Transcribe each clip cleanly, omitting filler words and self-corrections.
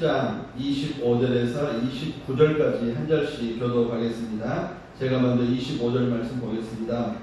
7장 25절에서 29절까지 한 절씩 교독하겠습니다. 제가 먼저 25절 말씀 보겠습니다.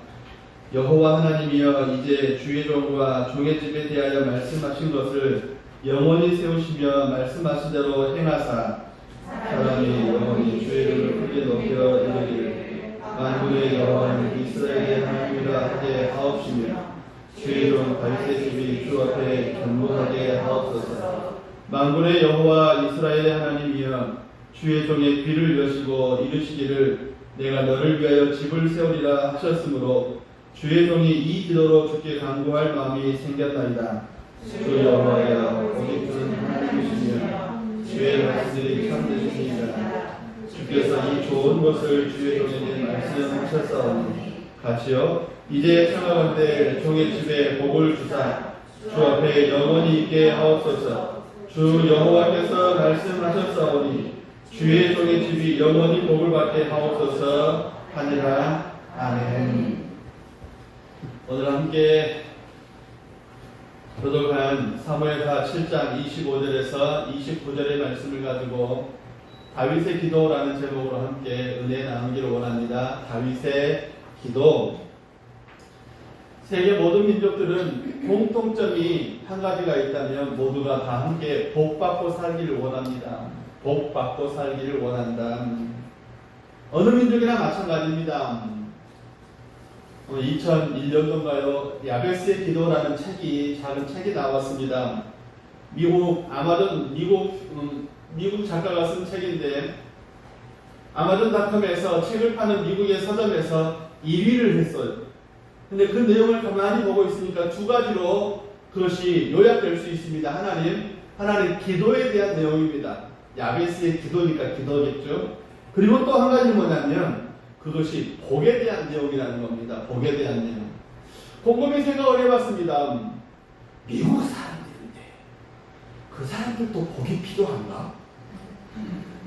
여호와 하나님이여 이제 주의 종과 종의 집에 대하여 말씀하신 것을 영원히 세우시며 말씀하신 대로 행하사 사람이 영원히 주의 이름을 크게 높여 이르기를 만군의 여호와는 이스라엘의 하나님이라 하게 하옵시며 주의 종 다윗의 집이 주 앞에 견고하게 하옵소서. 만군의 여호와 이스라엘의 하나님이여 주의 종의 귀를 여시고 이르시기를 내가 너를 위하여 집을 세우리라 하셨으므로 주의 종이 이 기도로 주께 간구할 마음이 생겼나이다. 주 여호와여 오직 주는 하나님이시며 주의 말씀들이 참되시니이다. 주께서 이 좋은 것을 주의 종에게 말씀하셨사오니 같이요 이제 청하건대 종의 집에 복을 주사 주 앞에 영원히 있게 하옵소서. 주 여호와께서 말씀하셨사오니 주의 종의 집이 영원히 복을 받게 하옵소서 하니라. 아멘. 오늘 함께 교독한 사무엘하 7장 25절에서 29절의 말씀을 가지고 다윗의 기도라는 제목으로 함께 은혜 나누기를 원합니다. 다윗의 기도. 세계 모든 민족들은 공통점이 한 가지가 있다면 모두가 다 함께 복받고 살기를 원합니다. 복받고 살기를 원한다. 어느 민족이나 마찬가지입니다. 2001년도인가요? 야베스의 기도라는 작은 책이 나왔습니다. 미국 작가가 쓴 책인데 아마존닷컴에서 책을 파는 미국의 서점에서 1위를 했어요. 근데 그 내용을 가만히 보고 있으니까 두 가지로 그것이 요약될 수 있습니다. 하나는 기도에 대한 내용입니다. 야베스의 기도니까 기도겠죠. 그리고 또 한 가지는 뭐냐면 그것이 복에 대한 내용이라는 겁니다. 복에 대한 내용. 곰곰이 생각을 해봤습니다. 미국 사람들인데 그 사람들도 복이 필요한가?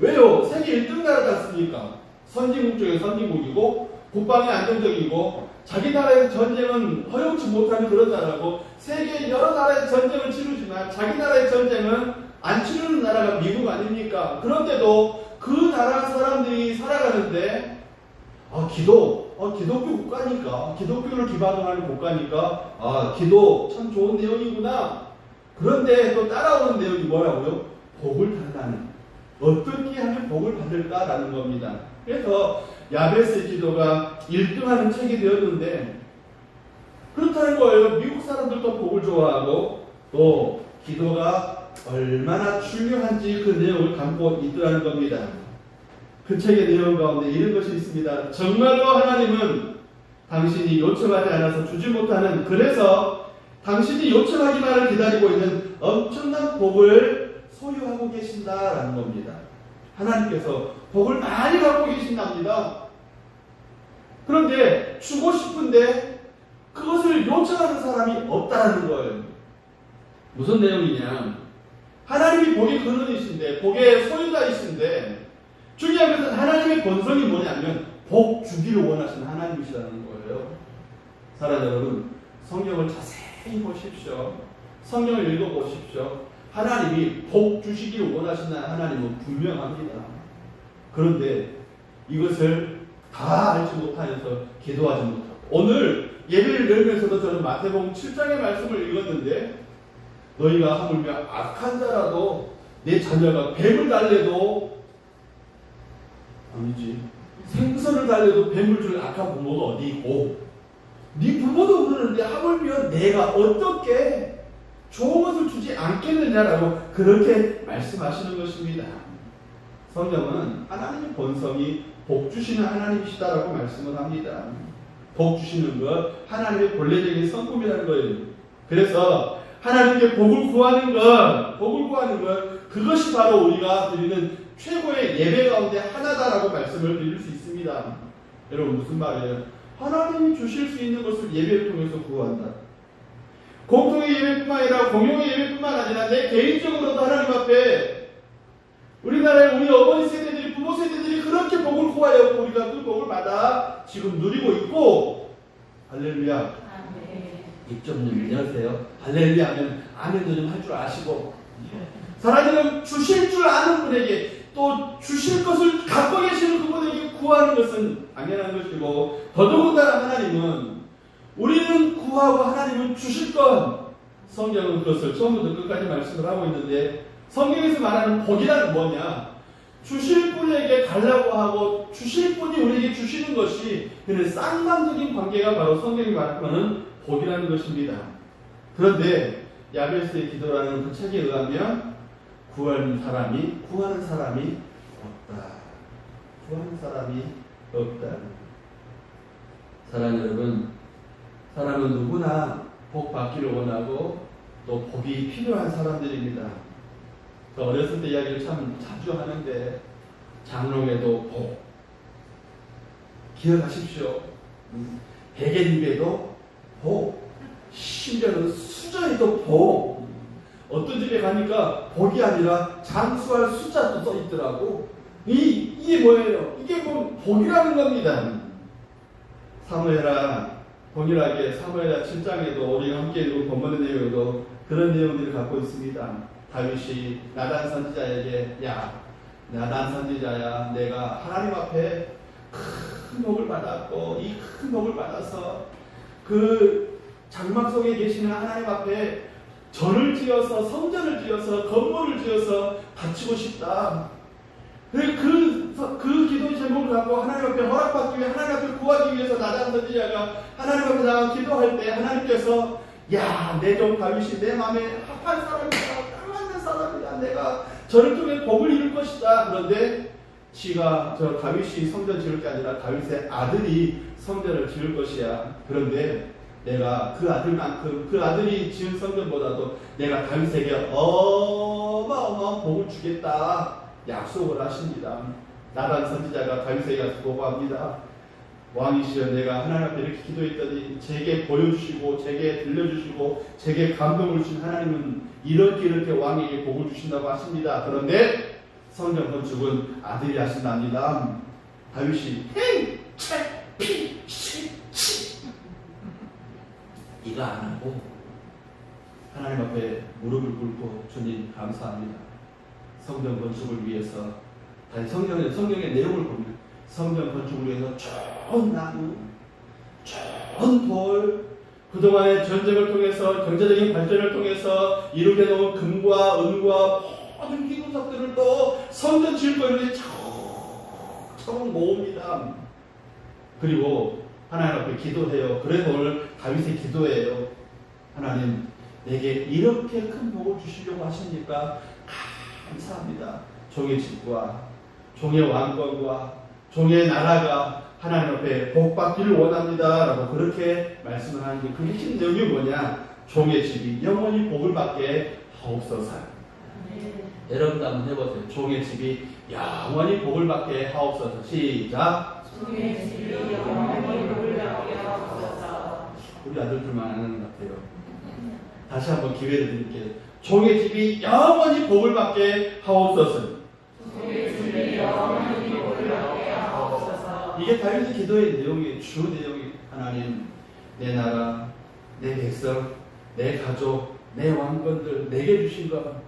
왜요? 세계 1등 나라 같습니까? 선진국 중에 선진국이고 국방이 안정적이고 자기 나라의 전쟁은 허용치 못하는 그런 나라고 세계 여러 나라의 전쟁을 치르지만 자기 나라의 전쟁은 안 치르는 나라가 미국 아닙니까? 그런데도 그 나라 사람들이 살아가는데 기독교 국가니까 기독교를 기반으로 하는 국가니까 기도 참 좋은 내용이구나. 그런데 또 따라오는 내용이 뭐라고요? 복을 달라는. 어떻게 하면 복을 받을까라는 겁니다. 그래서 야베스의 기도가 1등하는 책이 되었는데 그렇다는 거예요. 미국 사람들도 복을 좋아하고 또 기도가 얼마나 중요한지 그 내용을 담고 있더라는 겁니다. 그 책의 내용 가운데 이런 것이 있습니다. 정말로 하나님은 당신이 요청하지 않아서 주지 못하는, 그래서 당신이 요청하기만을 기다리고 있는 엄청난 복을 소유하고 계신다라는 겁니다. 하나님께서 복을 많이 갖고 계신답니다. 그런데 주고 싶은데 그것을 요청하는 사람이 없다는 거예요. 무슨 내용이냐? 하나님이 복의 근원이신데 복의 소유자이신데 중요한 것은 하나님의 본성이 뭐냐면 복 주기를 원하시는 하나님이시라는 거예요. 사랑 여러분, 성경을 자세히 보십시오. 성경을 읽어보십시오. 하나님이 복 주시기를 원하시는 하나님은 분명합니다. 그런데 이것을 다 알지 못하여서 기도하지 못하고, 오늘 예배를 열면서도 저는 마태복음 7장의 말씀을 읽었는데 너희가 하물며 악한 자라도 내 자녀가 뱀을 달래도 아니지 생선을 달래도 뱀을 줄 악한 부모가 어디 있고 네 부모도 그러는데 하물며 내가 어떻게 좋은 것을 주지 않겠느냐라고 그렇게 말씀하시는 것입니다. 성경은 하나님의 본성이 복 주시는 하나님이시다라고 말씀을 합니다. 복 주시는 것, 하나님의 본래적인 성품이라는 거예요. 그래서 하나님께 복을 구하는 것, 그것이 바로 우리가 드리는 최고의 예배 가운데 하나다라고 말씀을 드릴 수 있습니다. 여러분, 무슨 말이에요? 하나님이 주실 수 있는 것을 예배를 통해서 구한다. 공통의 예배뿐만 아니라 공용의 예배뿐만 아니라 내 개인적으로도 하나님 앞에 우리나라의 우리 어머니 세대들이, 부모 세대들이 그렇게 복을 구하였고 우리가 그 복을 받아 지금 누리고 있고, 할렐루야. 입 좀 열세요. 할렐루야 하면 아멘도 좀 할 줄 아시고, 사랑하는 주실 줄 아는 분에게 또 주실 것을 갖고 계시는 그분에게 구하는 것은 당연한 것이고, 더더군다나 하나님은 우리는 구하고 하나님은 주실 것. 성경은 그것을 처음부터 끝까지 말씀을 하고 있는데, 성경에서 말하는 복이라는 뭐냐? 주실 분에게 달라고 하고 주실 분이 우리에게 주시는 것이 그는 쌍방적인 관계가 바로 성경이 말하는 복이라는 것입니다. 그런데 야베스의 기도라는 그 책에 의하면 구하는 사람이 없다. 구하는 사람이 없다. 사랑하는 여러분, 사람은 누구나 복 받기를 원하고 또 복이 필요한 사람들입니다. 어렸을 때 이야기를 참 자주 하는데, 장롱에도 복, 기억하십시오. 베갯잎에도 복, 심지어는 수저에도 복. 어떤 집에 가니까 복이 아니라 장수할 숫자도 써 있더라고. 이게 뭐예요? 이게 뭐 복이라는 겁니다. 사무엘하, 동일하게 사무엘하 7장에도 우리가 함께 읽은 본문의 내용에도 그런 내용들을 갖고 있습니다. 다윗이 나단 선지자에게, 야, 나단 선지자야, 내가 하나님 앞에 큰 복을 받았고 이 큰 복을 받아서 그 장막 속에 계시는 하나님 앞에 절을 지어서, 성전을 지어서, 건물을 지어서 바치고 싶다. 그 기도의 제목을 갖고 하나님 앞에 허락받기 위해, 하나님 앞에 구하기 위해서 나단 선지자가 하나님 앞에 나가 기도할 때 하나님께서, 야, 내 종 다윗이 내 마음에 합한 사람이다, 사람이다, 내가 저를 통해 복을 이룰 것이다. 그런데 지가 저 다윗이 성전 지을 게 아니라 다윗의 아들이 성전을 지을 것이야. 그런데 내가 그 아들만큼, 그 아들이 지은 성전보다도 내가 다윗에게 어마어마한 복을 주겠다 약속을 하십니다. 나단 선지자가 다윗에게 보고합니다. 왕이시여, 내가 하나님 앞에 이렇게 기도했더니 제게 보여주시고 제게 들려주시고 제게 감동을 주신 하나님은 이렇게 왕에게 복을 주신다고 하십니다. 그런데 성전 건축은 아들이 하신답니다. 다윗이 이거 안 하고 하나님 앞에 무릎을 꿇고, 주님 감사합니다. 성전 건축을 위해서, 성경의 내용을 보면 성전 건축을 위해서 좋은 나무, 좋은 돌, 그동안의 전쟁을 통해서, 경제적인 발전을 통해서 이루게 놓은 금과 은과 모든 기구석들을 또 성전 지을 거 이렇게 차곡차곡 모읍니다. 그리고 하나님 앞에 기도해요. 그래서 오늘 다윗의 기도예요. 하나님, 내게 이렇게 큰 복을 주시려고 하십니까? 감사합니다. 종의 집과 종의 왕권과 종의 나라가 하나님 앞에 복받기를 원합니다. 라고 그렇게 말씀을 하는 게, 그 핵심 내용이 뭐냐? 종의 집이 영원히 복을 받게 하옵소서. 여러분도 한번 해보세요. 종의 집이 영원히 복을 받게 하옵소서. 시작. 종의 집이 영원히 복을 받게 하옵소서. 우리 아들들만 안 하는 것 같아요. 다시 한번 기회를 드릴게요. 종의 집이 영원히 복을 받게 하옵소서. 종의 집이 영원히 복을 받게 하옵소서. 이게 다윗의 기도의 내용이, 주 내용이, 하나님, 내 나라, 내 백성, 내 가족, 내 왕권들 내게 주신 것.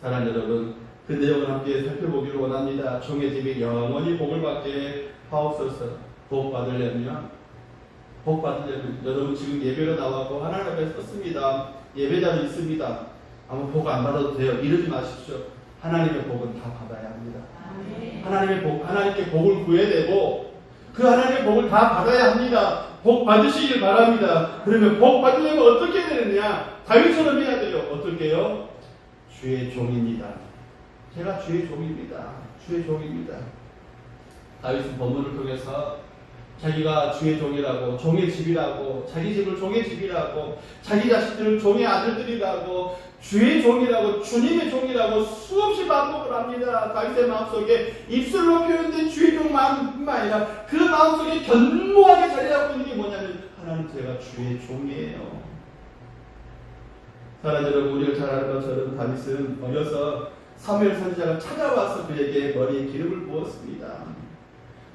사랑하는 여러분, 그 내용을 함께 살펴보기를 원합니다. 종의 집이 영원히 복을 받게 하옵소서. 복 받으려면 여러분 지금 예배로 나왔고 하나님 앞에 섰습니다. 예배자도 있습니다. 아무 복 안 받아도 돼요. 이러지 마십시오. 하나님의 복은 다 받아야 합니다. 하나님께 복을 구해야 되고, 그 하나님의 복을 다 받아야 합니다. 복 받으시길 바랍니다. 그러면 복 받으려면 어떻게 되느냐? 다윗처럼 해야 돼요. 어떻게 해요? 주의 종입니다. 제가 주의 종입니다. 다윗은 본문을 통해서 자기가 주의 종이라고, 종의 집이라고, 자기 집을 종의 집이라고, 자기 자식들을 종의 아들들이라고, 주의 종이라고, 주님의 종이라고 수없이 반복을 합니다. 다윗의 마음속에 입술로 표현된 주의 종 마음뿐만 아니라 그 마음속에 견고하게 자리 잡고 있는 게 뭐냐면, 하나님, 제가 주의 종이에요. 사랑하는 여러분, 우리가 잘 아는 것처럼 다윗은 어려서 사무엘 선지자가 찾아와서 그에게 머리에 기름을 부었습니다.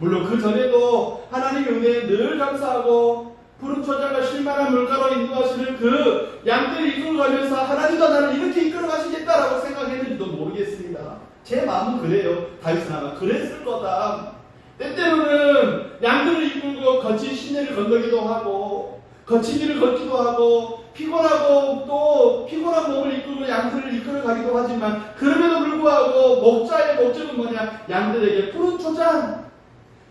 물론 그 전에도 하나님의 은혜에 늘 감사하고 푸른 초장과 쉴만한 물가로 인도하시는 그 양들을 이끌어가면서 하나님도 나를 이렇게 이끌어가시겠다라고 생각했는지도 모르겠습니다. 제 마음은 그래요. 다윗은 아마 그랬을 거다. 때때로는 양들을 이끌고 거친 시내를 건너기도 하고 거친 길을 걷기도 하고 피곤하고 또 피곤한 몸을 이끌고 양들을 이끌어가기도 하지만 그럼에도 불구하고 목자의 목적은 뭐냐? 양들에게 푸른 초장,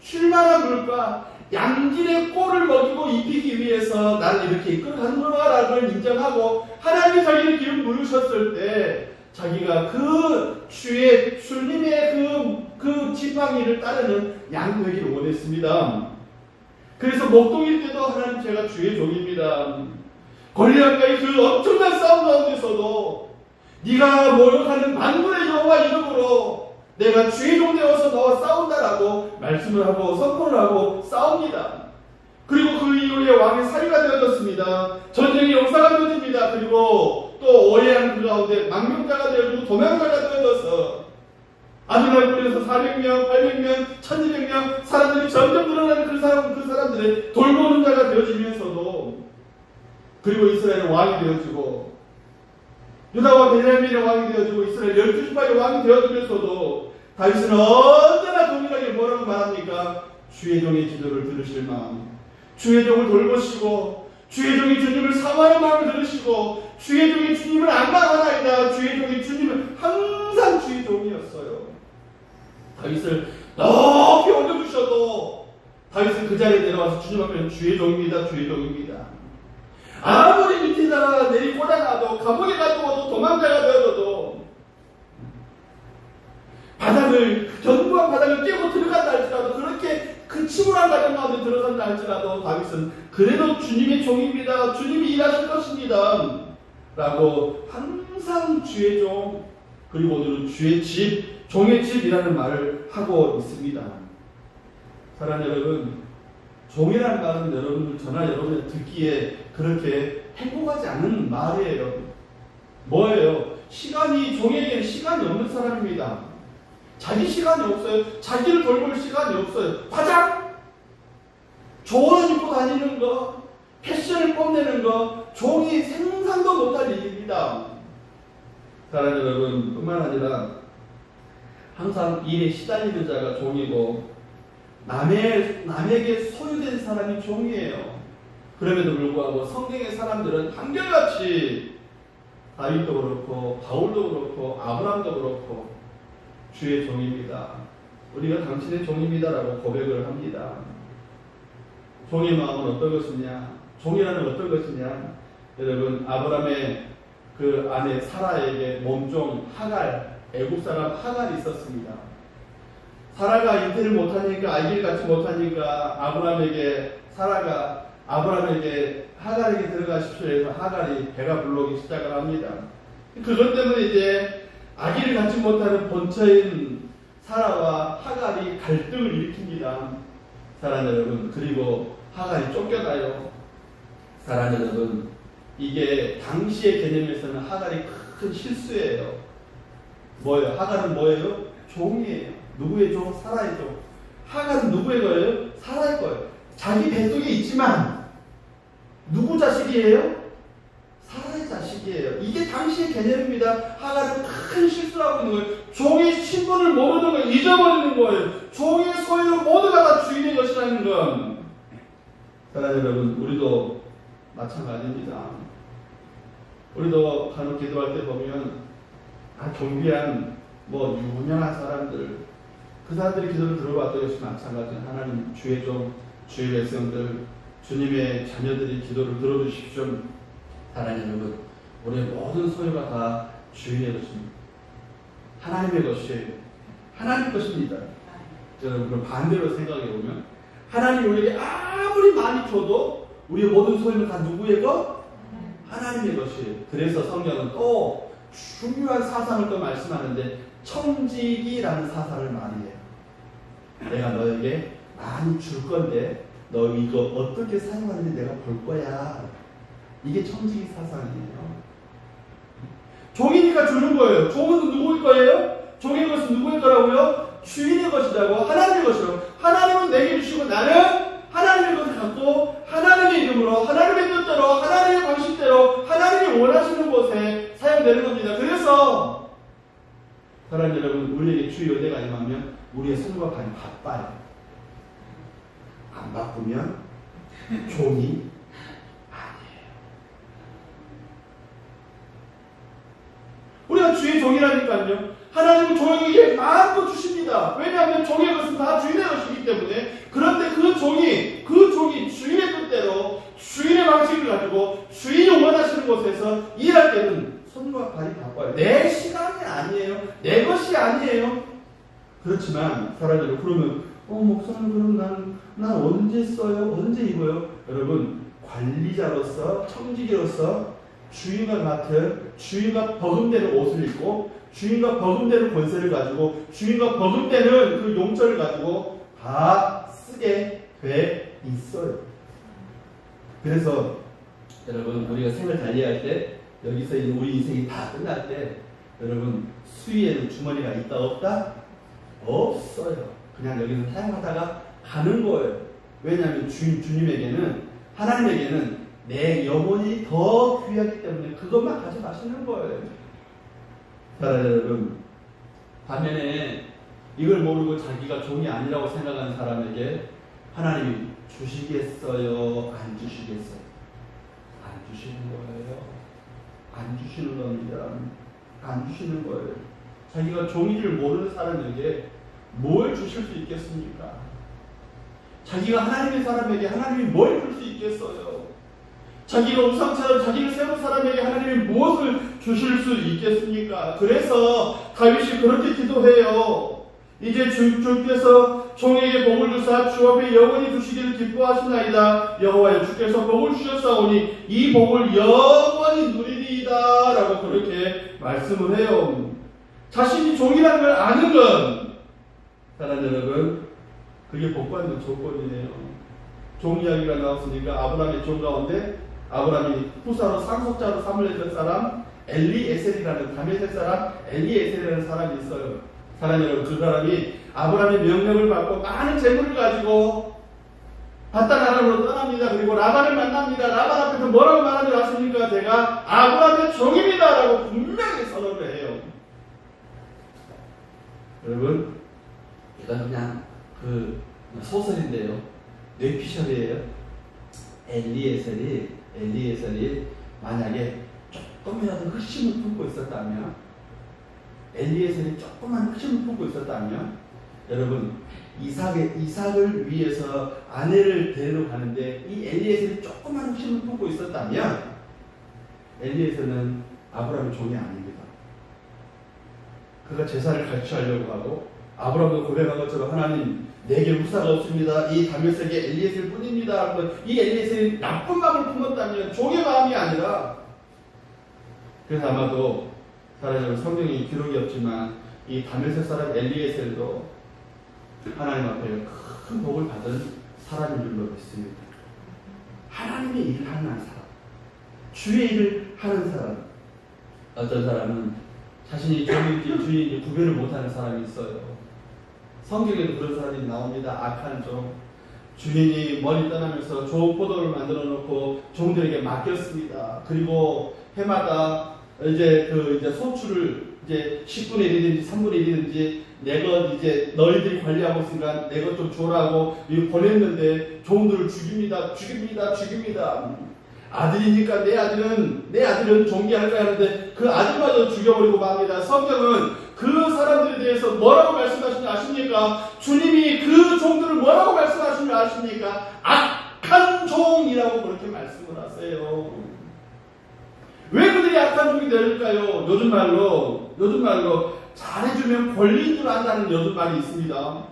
쉴만한 물가, 양질의 꼴을 먹이고 입히기 위해서 나를 이렇게 이끌어가는구나라고 인정하고 하나님이 자기를 기름 부으셨을 때 자기가 그 주님의 그 지팡이를 따르는 양 되기를 원했습니다. 그래서 목동일 때도 하나님 제가 주의 종입니다. 골리앗과의 그 엄청난 싸움 가운데서도 네가 모욕하는 만군의 여호와 이름으로 내가 주의 종 되어서 너와 싸운다라고 말씀을 하고 선포를 하고 싸웁니다. 그리고 그 이후에 왕의 사위가 되어졌습니다. 전쟁의 용사가 되어집니다. 그리고 또 오해한 그 가운데 망명자가 되어지고 도명자가 되어져서 아두날굴에서 400명, 800명, 1200명 사람들이 점점 늘어나는 그 사람들의 돌보는 자가 되어지면서도 그리고 이스라엘은 왕이 되어지고 유다와 베냐민의 왕이 되어지고 이스라엘 12지파의 왕이 되어지면서도 다윗은 언제나 동일하게 뭐라고 말합니까? 주의 종의 기도를 들으실 마음, 주의 종을 돌보시고 주의 종이 주님을 사모하는 마음을 들으시고 주의 종이 주님을 안망하나이다. 주의 종이 주님은 항상 주의 종이었어요. 다윗을 높이 올려주셔도 다윗은 그 자리에 내려와서 주님 앞에 주의 종입니다. 주의 종입니다. 아무리 밑에다가 내리꽂아놔도 감옥에 가두어도 도망자가 되어도 바닥을 견고한 바닥을 깨고 들어간다 할지라도 그렇게 그 침울한 가정 가운데 들어간다 할지라도 다윗은 그래도 주님의 종입니다. 주님이 일하실 것입니다. 라고 항상 주의 종 그리고 오늘은 주의 집 종의 집이라는 말을 하고 있습니다. 사랑하는 여러분, 종이라는 말은 여러분들 저나 여러분이 듣기에 그렇게 행복하지 않은 말이에요. 뭐예요? 종에게는 시간이 없는 사람입니다. 자기 시간이 없어요. 자기를 돌볼 시간이 없어요. 화장! 좋은 옷 입고 다니는 거, 패션을 뽐내는 거, 종이 생상도 못할 일입니다. 사랑하는 여러분, 뿐만 아니라 항상 일에 시달리는 자가 종이고 남에게 소유된 사람이 종이에요. 그럼에도 불구하고 성경의 사람들은 한결같이 다윗도 그렇고 바울도 그렇고 아브라함도 그렇고 주의 종입니다. 우리가 당신의 종입니다라고 고백을 합니다. 종의 마음은 어떤 것이냐? 종이라는 어떤 것이냐? 여러분, 아브라함의 그 아내 사라에게 몸종 하갈, 애국 사람 하갈이 있었습니다. 사라가 잉태를 못하니까 아기를 갖지 못하니까 사라가 아브라함에게 하갈에게 들어가십시오 해서 하갈이 배가 불러오기 시작을 합니다. 그것 때문에 이제 아기를 갖지 못하는 본처인 사라와 하갈이 갈등을 일으킵니다. 사랑하는 여러분, 그리고 하갈이 쫓겨나요. 사랑하는 여러분, 이게 당시의 개념에서는 하갈이 큰 실수예요. 뭐예요? 하갈은 뭐예요? 종이에요. 누구의 종? 사라의 종. 하갈은 누구의 거예요? 사라의 거예요. 자기 뱃속에 있지만 누구 자식이에요? 사라의 자식이에요. 이게 당시의 개념입니다. 하갈은 큰 실수를 하고 있는 거예요. 종의 신분을 모르는 거예요. 잊어버리는 거예요. 종의 소유를 모두가 다 주인의 것이라는 건. 사랑하는 여러분, 우리도 마찬가지입니다. 우리도 간혹 기도할 때 보면 경비한 유명한 사람들, 그 사람들의 기도를 들어봤던 것이 마찬가지예요. 하나님, 주의 종, 주의 백성들, 주님의 자녀들이 기도를 들어주십시오. 사랑하는 여러분, 우리의 모든 소유가 다 주인의 것입니다. 하나님의 것이에요. 하나님 것입니다. 저는 그럼 반대로 생각해 보면 하나님이 우리에게 아무리 많이 줘도 우리의 모든 소유는 다 누구의 것? 하나님의 것이에요. 그래서 성경은 또 중요한 사상을 또 말씀하는데 청지기라는 사상을 많이 해요. 내가 너에게 많이 줄 건데 너 이거 어떻게 사용하는지 내가 볼 거야. 이게 청지기 사상이에요. 종이니까 주는 거예요. 종은 누구일 거예요? 종의 것은 누구일 거라고요? 주인의 것이라고, 하나님의 것이라고. 하나님은 내게 주시고 나는 하나님의 것을 갖고 하나님의 이름으로 사랑하는 여러분, 우리에게 주 여대가 임하면 우리의 손과 발이 바빠요. 안 바쁘면 종이 아니에요. 우리가 주의 종이라니까요. 하나님은 종에게 마음껏 주십니다. 왜냐하면 종의 것은 다 주인의 것이기 때문에. 그런데 그 종이 주인의 뜻대로 주인의 방식을 가지고 주인이 원하시는 곳에서 일할 때는 손과 발이 바빠요. 내 시간이 아니에요. 내 것이 아니에요. 그렇지만 사람들은 그러면 목사님 그럼 난 언제 써요? 언제 입어요? 여러분, 관리자로서 청지기로서 주인과 같은, 주인과 버금되는 옷을 입고 주인과 버금되는 권세를 가지고 주인과 버금되는 그 용처를 가지고 다 쓰게 돼 있어요. 그래서 여러분, 우리가 생을 달리할 때, 여기서 우리 인생이 다 끝날 때, 여러분, 수위에는 주머니가 있다 없다? 없어요. 그냥 여기서 사용하다가 가는 거예요. 왜냐하면 주님에게는, 하나님에게는 내 영혼이 더 귀하기 때문에 그것만 가져가시는 거예요. 사랑하는 여러분, 반면에 이걸 모르고 자기가 종이 아니라고 생각하는 사람에게 하나님이 주시겠어요? 안 주시겠어요? 안 주시는 거예요. 안 주시는 겁니다. 안 주시는 거예요. 자기가 종이를 모르는 사람에게 뭘 주실 수 있겠습니까? 자기가 하나님의 사람에게 하나님이 뭘 줄 수 있겠어요? 자기가 우상처럼 자기를 세운 사람에게 하나님이 무엇을 주실 수 있겠습니까? 그래서 다윗이 그렇게 기도해요. 이제 주께서 종에게 복을 주사 주 앞에 영원히 두시기를 기뻐하시나이다. 여호와여, 주께서 복을 주셨사오니 이 복을 영원히 누리리이다 라고 그렇게 말씀을 해요. 자신이 종이라는 걸 아는 건, 사랑하는 여러분, 그게 복받는 조건이네요. 종 이야기가 나왔으니까 아브라함의 종 가운데 아브라함이 후사로 상속자로 삼을렸던 사람 엘리에셀이라는, 다메섹 사람 엘리에셀이라는 사람이 있어요. 사랑하는 여러분, 그 사람이 아브라함의 명령을 받고 많은 재물을 가지고 바단 아람으로 떠납니다. 그리고 라반을 만납니다. 라반 앞에서 뭐라고 말하는 줄 아십니까? 제가 아브라함의 종입니다 라고 분명히 선언을 해요. 여러분, 이건 그냥 그 소설인데요, 뇌피셜이에요. 엘리에셀이 만약에 조금이라도 흑심을 품고 있었다면, 엘리에셀이 조금만 흑심을 품고 있었다면, 여러분, 이삭을 위해서 아내를 데리러 가는데 이 엘리에셀이 조금만 흑심을 품고 있었다면 엘리에셀은 아브라함의 종이 아닙니다. 그가 제사를 갈취하려고 하고 아브라함도 고백한 것처럼 하나님, 내게 후사가 없습니다. 이 다메섹의 엘리에셀 뿐입니다. 이 엘리에셀이 나쁜 마음을 품었다면 종의 마음이 아니라, 그래서 아마도 사람은 성경에 기록이 없지만 이 다메섹 사람 엘리에셀도 하나님 앞에 큰 복을 받은 사람인 줄로 믿습니다. 하나님의 일을 하는 사람, 주의 일을 하는 사람. 어떤 사람은 자신이 종인지 주인인지 구별을 못하는 사람이 있어요. 성경에도 그런 사람이 나옵니다. 악한 종. 주인이 멀리 떠나면서 좋은 포도를 만들어 놓고 종들에게 맡겼습니다. 그리고 해마다 이제 소출을 이제 10분의 1이든지 3분의 1이든지 내 것 이제 너희들이 관리하고 있으니까 내 것 좀 줘라고 보냈는데 종들을 죽입니다. 아들이니까 내 아들은 존귀할까 하는데 그 아들마저 죽여버리고 맙니다. 성경은 그 사람들에 대해서 뭐라고 말씀하시는지 아십니까? 주님이 그 종들을 뭐라고 말씀하시는지 아십니까? 악한 종이라고 그렇게 말씀을 하세요. 왜 그들이 악한 종이 될까요? 요즘 말로 잘해주면 권리인 줄 안다는 요즘 말이 있습니다.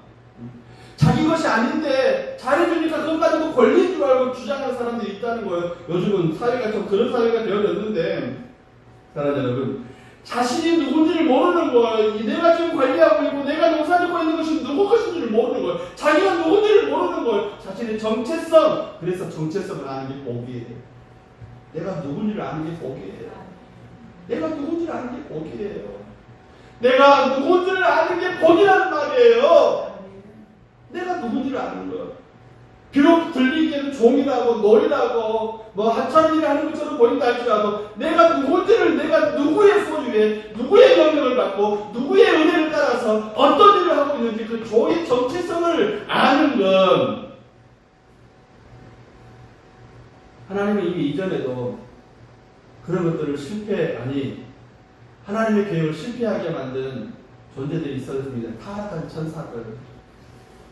자기 것이 아닌데 잘해주니까 그것 가지고 권리인 줄 알고 주장하는 사람들이 있다는 거예요. 요즘은 사회가 좀 그런 사회가 되어졌는데, 사랑하는 여러분, 자신이 누군지를 모르는 거예요. 내가 지금 관리하고 있고 내가 농사짓고 있는 것이 누구 것인지를 모르는 거예요. 자기가 누군지를 모르는 거예요. 자신의 정체성. 그래서 정체성을 아는 게 복이에요. 내가 누군지를 아는 게 복이에요. 내가 누군지를 아는 게 복이에요. 내가 누군지를 아는 게 복이라는 말이에요. 내가 누군지를 아는 것. 비록 들리기에는 종이라고 놀이라고 뭐 하찮은 일을 하는 것처럼 보인다 할지라도 내가 누군지를, 내가 누구의 소유에 누구의 명령을 받고 누구의 은혜를 따라서 어떤 일을 하고 있는지 그 종의 정체성을 아는 건 하나님은 이미 이전에도 그런 것들을 하나님의 계획을 실패하게 만든 존재들이 있었습니다. 타락한 천사들.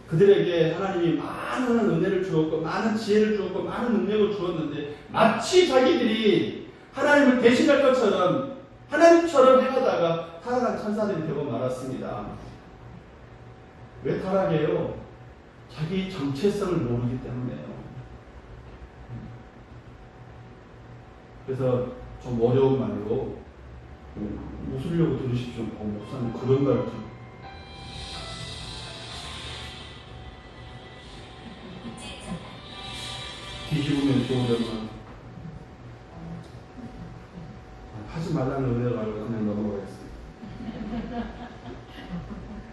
그들에게 하나님이 많은 은혜를 주었고 많은 지혜를 주었고 많은 능력을 주었는데 마치 자기들이 하나님을 대신할 것처럼 하나님처럼 행하다가 타락한 천사들이 되고 말았습니다. 왜 타락해요? 자기 정체성을 모르기 때문에요. 그래서 좀 어려운 말로 웃으려고 들으십시오. 목사님 그런 말 뒤집으면 좋으려면 하지 말라는 은혜가 알고 그냥 넘어가겠습니다.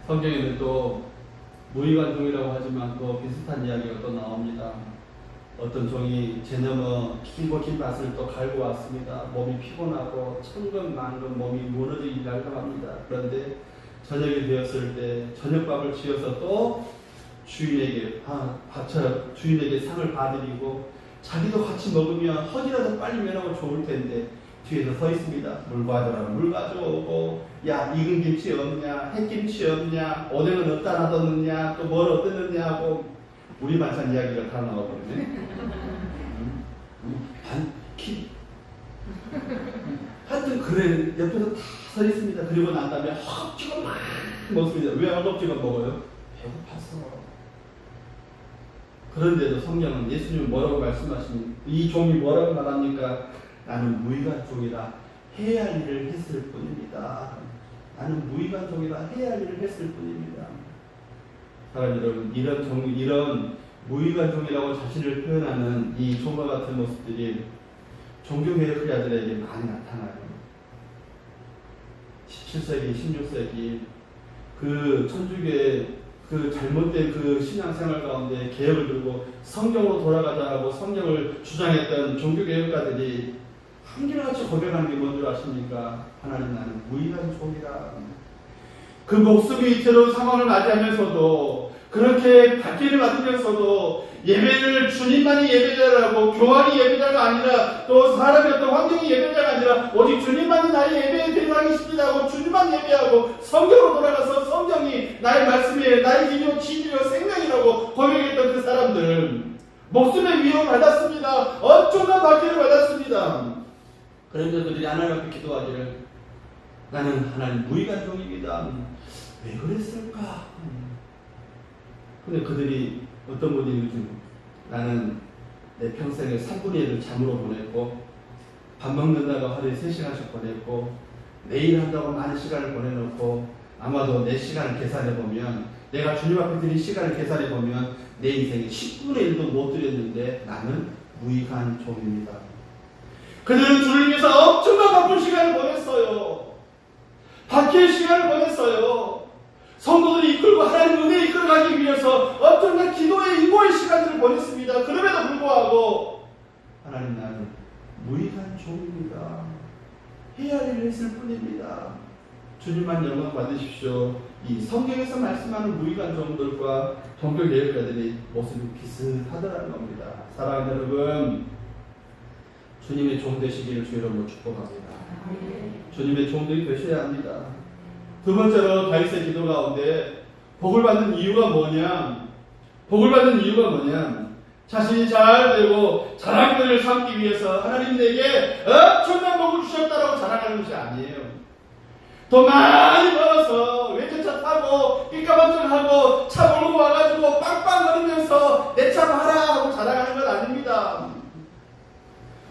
성경에는 또 무의관종이라고 하지만 또 비슷한 이야기가 또 나옵니다. 어떤 종이 제너머 길고 긴 밭을 또 갈고 왔습니다. 몸이 피곤하고 천근만근 몸이 무너지기 날감합니다. 그런데 저녁이 되었을 때 저녁밥을 지어서 또 주인에게 상을 봐드리고 자기도 같이 먹으면 허기라도 빨리 면하고 좋을 텐데 뒤에서 서 있습니다. 물 가져라, 물 가져오고, 야 익은 김치 없냐, 햇김치 없냐, 오뎅은 어디다 놔뒀느냐, 또 뭘 어땠느냐 하고 우리 만찬 이야기가 다 나와버리네. 하여튼 그래 옆에서 다 서 있습니다. 그리고 난 다음에 허겁지겁 막 먹습니다. 왜 허겁지겁 먹어요? 배고파서. 그런데도 성경은 예수님은 뭐라고 말씀하십니까? 이 종이 뭐라고 말합니까? 나는 무의간 종이라 해야 할 일을 했을 뿐입니다. 나는 무의간 종이라 해야 할 일을 했을 뿐입니다. 사랑하는 여러분, 이런 무의간 종이라고 자신을 표현하는 이 종과 같은 모습들이 종교개혁자들에게 많이 나타나요. 17세기, 16세기 그 천주교의 그 잘못된 그 신앙생활 가운데 개혁을 들고 성경으로 돌아가자고 성경을 주장했던 종교개혁가들이 한결같이 고백하는 게 뭔 줄 아십니까? 하나님 나는 무의간 종이라. 그 목숨이 이태로운 상황을 맞이하면서도 그렇게 받기를 받으면서도 예배를 주님만이 예배자라고 교환이 예배자가 아니라 또 사람의 어떤 환경이 예배자가 아니라 오직 주님만이 나의 예배에 대상이 십니다고 주님만 예배하고 성경으로 돌아가서 성경이 나의 말씀이에요. 나의 길이요 진리요 생명이라고 고백했던 그 사람들은 목숨의 위협을 받았습니다. 엄청난 박해를 받았습니다. 그런데 그들이 하나님 앞에 기도하기를 나는 하나님 무의간 종입니다. 왜 그랬을까? 근데 그들이 어떤 분이 나는 내 평생을 3분의 1을 잠으로 보냈고 밥 먹는다고 하루에 3시간씩 보냈고 내일 한다고 많은 시간을 보내놓고 아마도 내 시간을 계산해보면 내가 주님 앞에 드린 시간을 계산해보면 내 인생에 10분의 1도 못 드렸는데 나는 무의간 종입니다. 그들은 주를 위해서 엄청난 바쁜 시간을 보냈어요. 박해의 시간을 보냈어요. 성도들이 이끌고 하나님 은혜에 이끌어가기 위해서 엄청난 기도의 인고의 시간들을 보냈습니다. 그럼에도 불구하고 하나님 나는 무의간 종입니다. 해야 할 일을 했을 뿐입니다. 주님만 영광 받으십시오. 이 성경에서 말씀하는 무의간 종들과 종교개혁자들이 모습이 비슷하더라는 겁니다. 사랑하는 여러분, 주님의 종 되시기를 주의 이름으로 축복합니다. 주님의 종들이 되셔야 합니다. 두 번째로 다윗의 기도 가운데 복을 받는 이유가 뭐냐? 복을 받는 이유가 뭐냐? 자신이 잘 되고 자랑거리를 삼기 위해서 하나님 내게 엄청난 복을 주셨다라고 자랑하는 것이 아니에요. 더 많이 벌어서 외제차 타고 삐까번쩍하고 차 몰고 와가지고 빵빵거리면서 내 차 봐라 하고 자랑하는 건 아닙니다.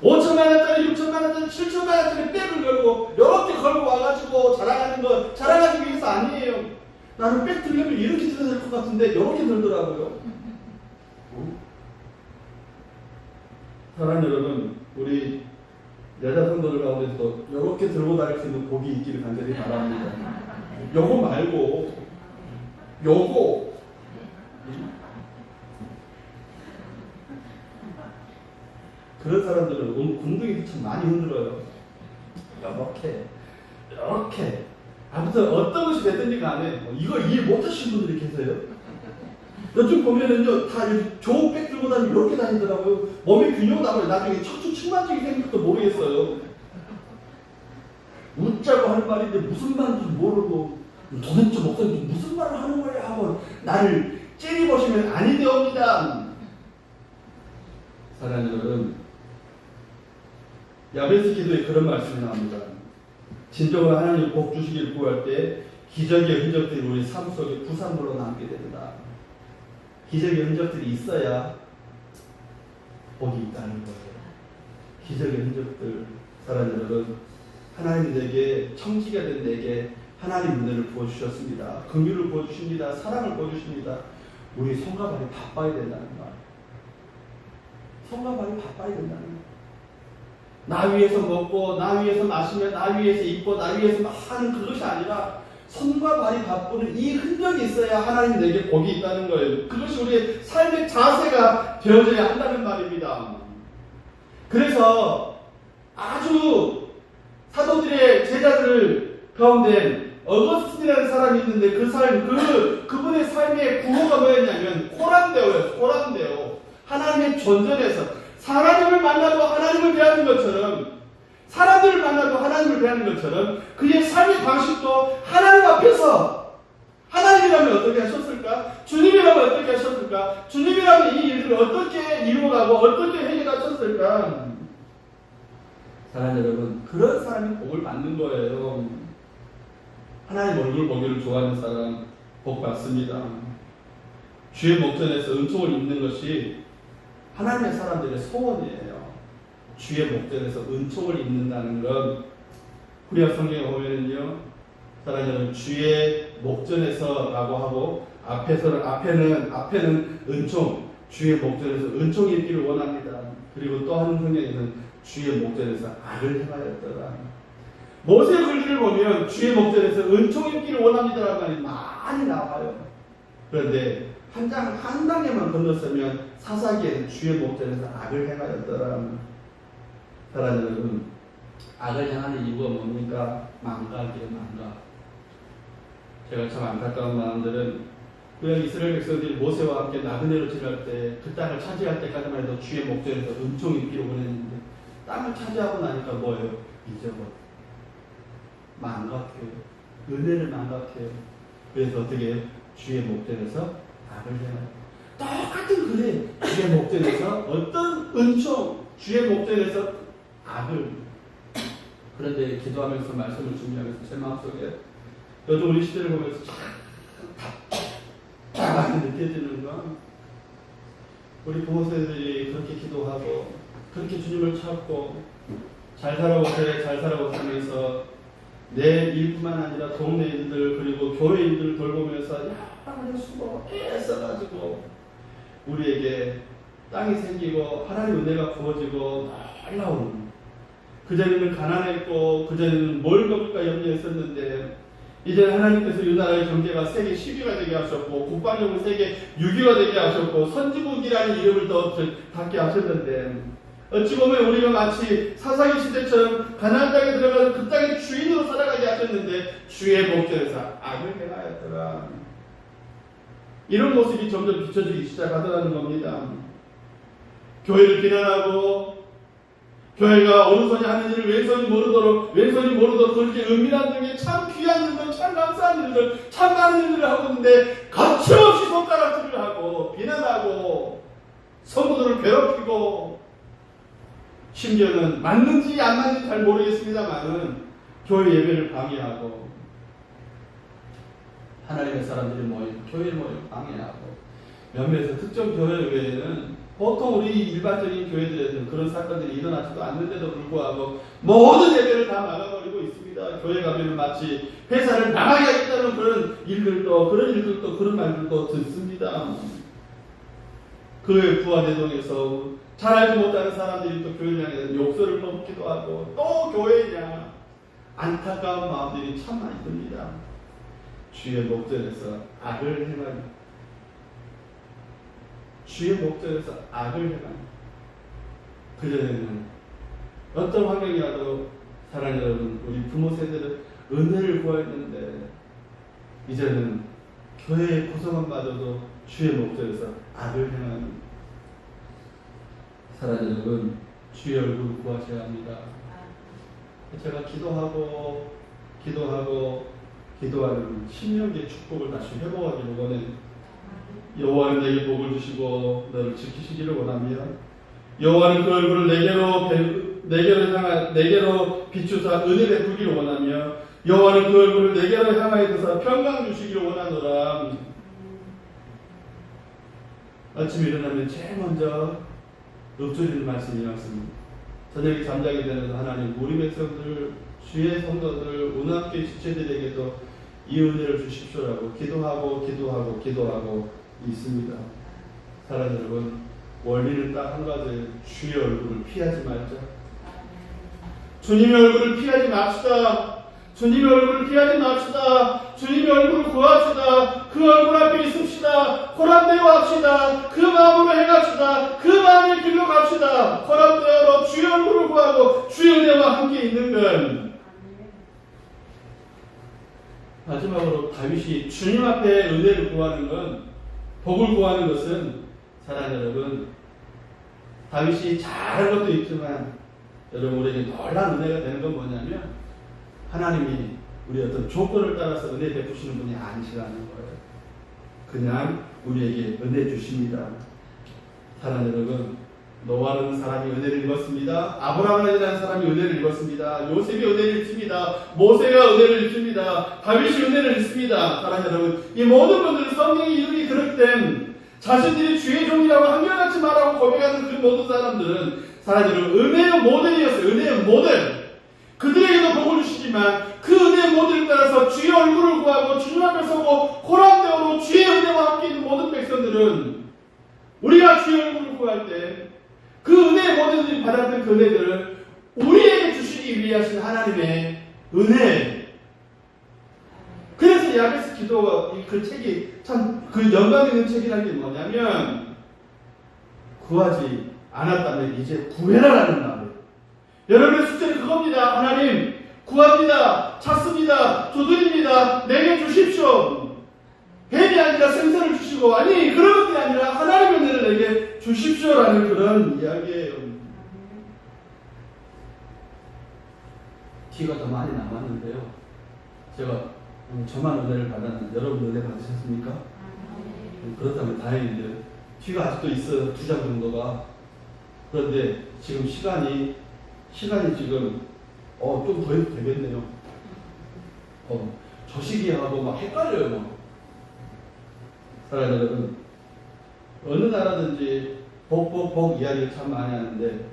5천만원짜리, 6천만원짜리, 7천만원짜리 백을 걸고 이렇게 걸고 와가지고 자랑하는 건 자랑하기 위해서 아니에요. 나는 백 들려면 이렇게 들어야 될 것 같은데 이렇게 들더라고요. 사랑하는 여러분, 우리 여자 성도들 가운데서도 이렇게 들고 다닐 수 있는 복이 있기를 간절히 바랍니다. 요거 말고 요거 그런 사람들은 궁둥이도 참 많이 흔들어요. 이렇게. 아무튼 어떤 것이 됐든지 간에 이걸 이해 못하시는 분들이 계세요. 요즘 보면은요, 다 조백 들고 다니고 이렇게 다니더라고요. 몸에 균형 나면 나중에 척추 측만증이 생길지도 모르겠어요. 웃자고 하는 말인데 무슨 말인지 모르고 도대체 목사님 무슨 말을 하는 거야 하고 나를 째려보시면 아니 되옵니다. 사랑하는 여러분, 야베스 기도에 그런 말씀이 나옵니다. 진정으로 하나님 복 주시길 구할 때 기적의 흔적들이 우리 삶 속에 부산으로 남게 된다. 기적의 흔적들이 있어야 복이 있다는 거예요. 기적의 흔적들. 사랑하는 여러분, 하나님 내게 청지가 된 내게 하나님 은혜를 부어주셨습니다. 긍휼을 부어주십니다. 사랑을 부어주십니다. 우리 손과 발이 바빠야 된다는 말. 손과 발이 바빠야 된다는 말. 나 위해서 먹고 나 위해서 마시며 나 위해서 입고 나 위해서 하는 그것이 아니라 손과 발이 바쁘는 이 흔적이 있어야 하나님 내게 복이 있다는 거예요. 그것이 우리의 삶의 자세가 되어져야 한다는 말입니다. 그래서 아주 사도들의 제자들 가운데 어거스틴이라는 사람이 있는데 그분의 삶의 구호가 뭐였냐면 코람데오였어요. 코람데오. 하나님의 존전에서 하나님을 만나고 하나님을 대하는 것처럼, 사람들을 만나고 하나님을 대하는 것처럼 그의 삶의 방식도 하나님 앞에서, 하나님이라면 어떻게 하셨을까? 주님이라면 어떻게 하셨을까? 주님이라면 이 일들을 어떻게 이루어가고 어떻게 해결하셨을까? 사랑하는 여러분, 그런 사람이 복을 받는 거예요. 하나님 얼굴 보기를 좋아하는 사람 복 받습니다. 주의 목전에서 은총을 입는 것이 하나님의 사람들의 소원이에요. 주의 목전에서 은총을 입는다는 건, 구약 성경에 보면은요, 사랑하는 여러분, 주의 목전에서라고 하고 앞에는 은총, 주의 목전에서 은총이 있기를 원합니다. 그리고 또 한 성경에는 주의 목전에서 악을 행하였더라. 모세의 글을 보면 주의 목전에서 은총이 있기를 원합니다라는 말이 많이 나와요. 그런데 한 단계만 건넜으면 사사기에는 주의 목전에서 악을 행하였더라. 사랑하는 여러분, 악을 행하는 이유가 뭡니까? 망각이에요, 망각. 제가 참 안타까운 마음들은 그냥 이스라엘 백성들이 모세와 함께 나그네로 지날 때 그 땅을 차지할 때까지만 해도 주의 목전에서 은총이 있기를 원했는데 땅을 차지하고 나니까 뭐예요? 잊어버려. 망각해요. 은혜를 망각해요. 그래서 어떻게 해요? 주의 목전에서 악을 행하요. 똑같은 그래. 주의 목전에서 어떤 은총, 주의 목전에서 악을. 그런데 기도하면서 말씀을 준비하면서 제 마음속에 요즘 우리 시대를 보면서 참 답답하게 느껴지는 건, 우리 부모세들이 그렇게 기도하고 그렇게 주님을 찾고 잘 살아고 그래 잘 살아고 하면서 내 일뿐만 아니라 동네 일들 그리고 교회 일들을 돌보면서 여러 수고 애써가지고 우리에게 땅이 생기고 하나님의 은혜가 부어지고 놀라운, 그전에는 가난했고 그전에는 뭘 먹을까 염려했었는데 이제 하나님께서 이 나라의 경제가 세계 10위가 되게 하셨고 국방력은 세계 6위가 되게 하셨고 선지국이라는 이름을 더 갖게 하셨는데, 어찌 보면 우리가 마치 사사기 시대처럼 가나안 땅에 들어가서 그 땅의 주인으로 살아가게 하셨는데 주의 목전에서 악을 행하였더라. 이런 모습이 점점 비춰지기 시작하더라는 겁니다. 교회를 비난하고 교회가 오른손이 하는 일을 왼손이 모르도록 그렇게 은밀한 중에 참 귀한 일들, 참 감사한 일들, 참 많은 일들을 하고 있는데 거침없이 손가락질을 하고 비난하고 성도들을 괴롭히고, 심지어는 맞는지 안 맞는지 잘 모르겠습니다만은 교회 예배를 방해하고 하나님의 사람들이 모이고 교회 모이고 방해하고, 몇몇에서 특정 교회 외에는 보통 우리 일반적인 교회들에서는 그런 사건들이 일어나지도 않는데도 불구하고 모든 예배를 다 막아버리고 있습니다. 교회 가면 마치 회사를 나가게 하겠다는 그런 일들도 그런 말들도 듣습니다. 그 부하대동에서 잘 알지 못하는 사람들이 또 교회를 향해서 욕설을 퍼붓기도 하고 또 교회냐, 안타까운 마음들이 참 많이 듭니다. 주의 목전에서 악을 행하니, 주의 목전에서 악을 행하니 그전에는 어떤 환경이라도 사랑하는 여러분, 우리 부모 세대는 은혜를 구하였는데 이제는 교회의 구성원마저도 주의 목소리에서 악을 행하는 사랑하는 여러분, 주의 얼굴을 구하셔야 합니다. 제가 기도하는 신명기의 축복을 다시 회복하기를 원해. 여호와는 내게 복을 주시고 너를 지키시기를 원하며 여호와는 그 얼굴을 내게로 비추사 은혜 베푸기를 원하며 여호와는 그 얼굴을 내게로 향하여 드사 평강 주시기를 원하노라. 아침에 일어나면 제일 먼저 읊조리는 말씀이 있습니다. 저녁에 잠자게 되는 하나님, 우리 백성들, 주의 성도들, 운합교회 지체들에게도 이 은혜를 주십시오라고 기도하고 있습니다. 사랑하는 여러분, 원리는 딱 한 가지, 주의 얼굴을 피하지 말자. 주님의 얼굴을 피하지 맙시다. 주님의 얼굴을 피하지 맙시다. 주님의 얼굴을 구합시다. 그 얼굴 앞에 있읍시다. 코람되어 합시다. 그 마음으로 행합시다. 그 마음의 길로 갑시다. 코람되어로 주의 얼굴을 구하고 주의 은혜와 함께 있는 건. 마지막으로 다윗이 주님 앞에 은혜를 구하는 건, 복을 구하는 것은, 사랑하는 여러분, 다윗이 잘한 것도 있지만 여러분, 우리에게 놀라운 은혜가 되는 건 뭐냐면 하나님이 우리 어떤 조건을 따라서 은혜 베푸시는 분이 아니시라는 거예요. 그냥 우리에게 은혜 주십니다. 사랑하는 여러분, 노아라는 사람이 은혜를 입었습니다. 아브라함이라는 사람이 은혜를 입었습니다. 요셉이 은혜를 입습니다. 모세가 은혜를 입습니다. 다윗이 은혜를 입습니다. 사랑하는 여러분, 이 모든 분들은 성경이 이름이 그릇된 자신들이 주의 종이라고 한결같이 말하고 고백하는 그 모든 사람들은, 사랑하는 여러분, 은혜의 모델이었어요. 은혜의 모델. 그들에게도 복을 주시지만 그 은혜의 모델을 따라서 주의 얼굴을 구하고 주님 앞에 서고 호람대오로 주의 은혜와 함께 있는 모든 백성들은, 우리가 주의 얼굴을 구할 때 그 은혜의 모델들이 받았던 그 은혜들을 우리에게 주시기 위해 하신 하나님의 은혜. 그래서 야베스 기도, 그 책이 참 그 영광 있는 책이라는 게 뭐냐면, 구하지 않았다면 이제 구해라라는 말이에요. 여러분의 숙제는 그겁니다. 하나님, 구합니다. 찾습니다. 두드립니다. 내게 주십시오. 뱀이 아니라 생선을 주시고, 아니 그런 것들이 아니라 하나님의 은혜를 내게 주십시오라는 그런 이야기예요. 티가 더 많이 남았는데요. 제가 저만 은혜를 받았는데 여러분 은혜 받으셨습니까? 그렇다면 다행인데요. 티가 아직도 있어요. 2장 정도가. 그런데 지금 시간이 지금 좀 더 해도 되겠네요. 저 시기하고 막 헷갈려요. 막. 사랑하는 여러분, 어느 나라든지 복 이야기를 참 많이 하는데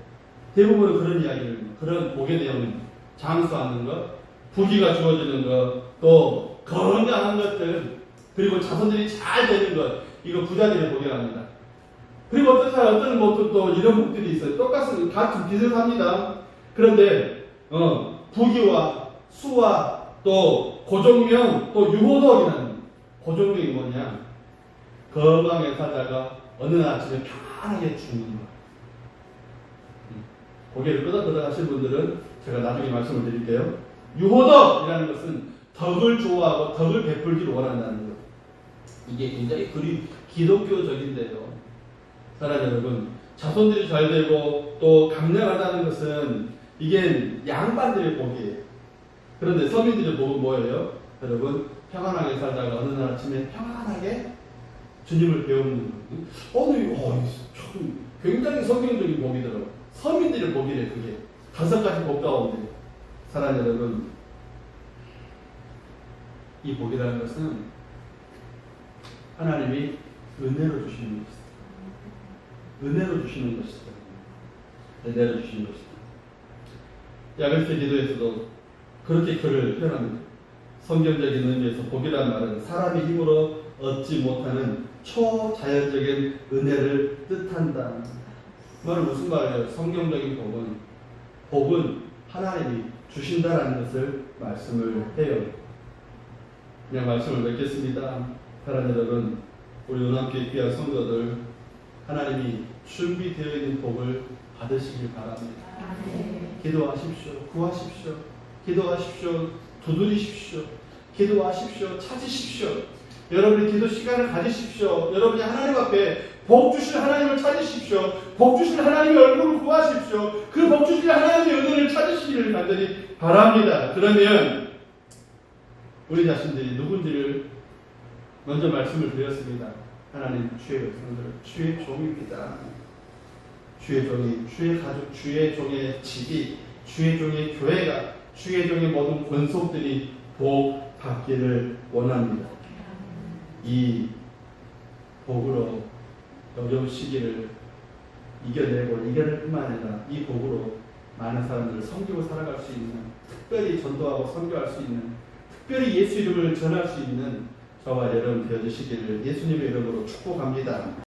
대부분 그런 이야기를, 그런 복의 내용은 장수하는 것, 부귀가 주어지는 것, 또 건강한 것들, 그리고 자손들이 잘 되는 것, 이거 부자들의 복이랍니다. 그리고 어떤 것도 또 이런 복들이 있어요. 같은 비슷합니다. 그런데 부귀와 수와 또 고종명, 또 유호덕이라는 고종명이 뭐냐? 건강에 살다가 어느 날 아침에 편안하게 죽는 거예요. 고개를 끄덕끄덕 하신 분들은 제가 나중에 말씀을 드릴게요. 유호덕이라는 것은 덕을 좋아하고 덕을 베풀기를 원한다는 거예요. 이게 굉장히 기독교적인데요. 사랑하는 여러분, 자손들이 잘 되고 또 강력하다는 것은 이게 양반들의 복이에요. 그런데 서민들의 복은 뭐예요? 여러분, 평안하게 살다가 어느 날 아침에 평안하게 주님을 배우는 거예요. 참 굉장히 성경적인 복이더라고요. 서민들의 복이래. 그게 5가지 복 가운데, 사랑하는 여러분, 이 복이라는 것은 하나님이 은혜로 주시는 것이다. 은혜로 주시는 것이다. 은혜로 주시는 것이다. 야베스 기도에서도 그렇게 그를 표현합니다. 성경적인 의미에서 복이라는 말은 사람의 힘으로 얻지 못하는 초자연적인 은혜를 뜻한다. 그 말은 무슨 말이에요? 성경적인 복은 하나님이 주신다라는 것을 말씀을 해요. 그냥 말씀을 맺겠습니다. 사랑하는 여러분, 우리 은합교회 귀한 성도들, 하나님이 준비되어 있는 복을 받으시길 바랍니다. 기도하십시오. 구하십시오. 기도하십시오. 두드리십시오. 기도하십시오. 찾으십시오. 여러분이 기도 시간을 가지십시오. 여러분이 하나님 앞에 복 주실 하나님을 찾으십시오. 복 주실 하나님의 얼굴을 구하십시오. 그 복 주실 하나님의 은혜를 찾으시기를 간절히 바랍니다. 그러면 우리 자신들이 누군지를 먼저 말씀을 드렸습니다. 하나님 주의 백성들, 주의 종입니다. 주의 종이, 주의 가족, 주의 종의 집이, 주의 종의 교회가, 주의 종의 모든 권속들이 복 받기를 원합니다. 이 복으로 어려운 시기를 이겨낼 뿐만 아니라 이 복으로 많은 사람들을 섬기고 살아갈 수 있는, 특별히 전도하고 선교할 수 있는, 특별히 예수 이름을 전할 수 있는 저와 여러분 되어주시기를 예수님의 이름으로 축복합니다.